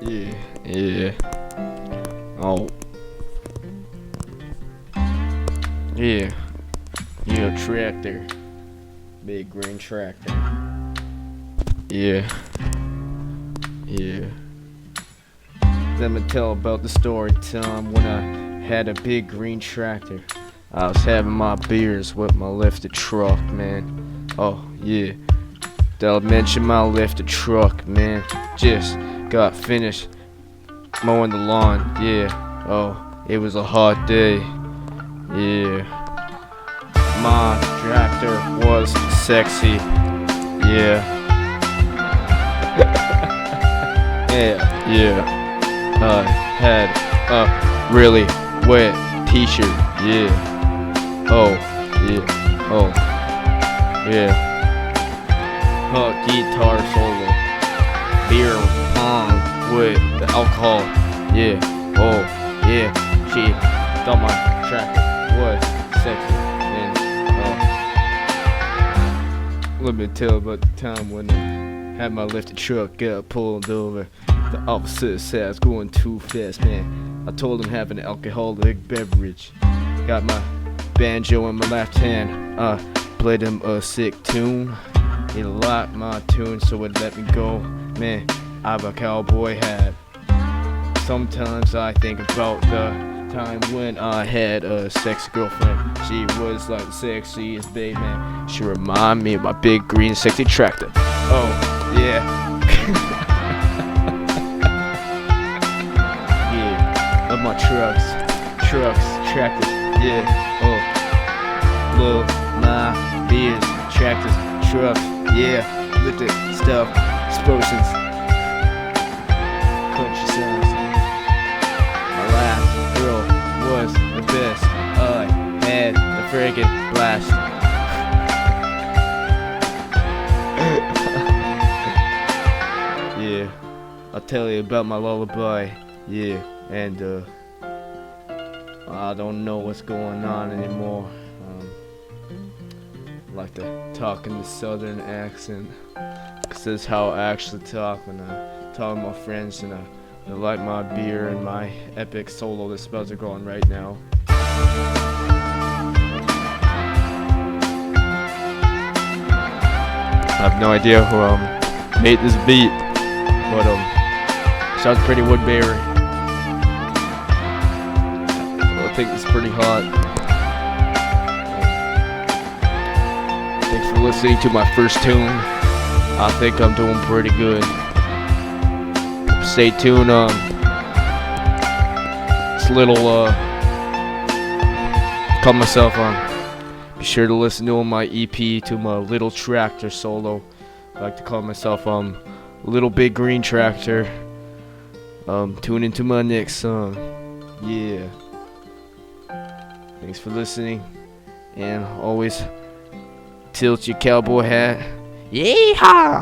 Yeah, yeah. Oh, yeah. Yeah, tractor. Big green tractor. Yeah, yeah. Let me tell about the story time when I had a big green tractor. I was having my beers with my lifted truck, man. Oh, yeah. Don't mention my lifted truck, man. Just got finished mowing the lawn, yeah. Oh, it was a hot day, yeah. My tractor was sexy, yeah. Yeah, yeah. I had a really wet t-shirt, yeah. Oh, yeah, oh, yeah. Guitar solo, beer pong with the alcohol, yeah. Oh, yeah. She thought my tractor was sexy, and let me tell about the time when I had my lifted truck get pulled over. The officer said I was going too fast, man. I told him have an alcoholic beverage. Got my banjo in my left hand. Played him a sick tune. He liked my tune, so it let me go. Man, I have a cowboy hat. Sometimes I think about the time when I had a sexy girlfriend. She was like the sexiest babe, man. She reminded me of my big green sexy tractor. Oh, yeah. Yeah, love my trucks, tractors, yeah. Oh, love my beers, tractors, trucks, yeah. Lifted stuff, explosions, country sounds. My last girl was the best. I had the friggin' blast. Yeah, I'll tell you about my lullaby. Yeah, and I don't know what's going on anymore. I like to talk in the southern accent, 'cause that's how I actually talk when I talk with my friends, and I like my beer and my epic solo that's about to go on right now. I have no idea who made this beat, but sounds pretty Woodbury. I think it's pretty hot. Thanks for listening to my first tune. I think I'm doing pretty good. Stay tuned. It's a little call myself be sure to listen to my EP to my Lil Tractor Solo. I like to call myself Little Big Green Tractor. Tune into my next song. Yeah. Thanks for listening, and always tilt your cowboy hat. Yeehaw!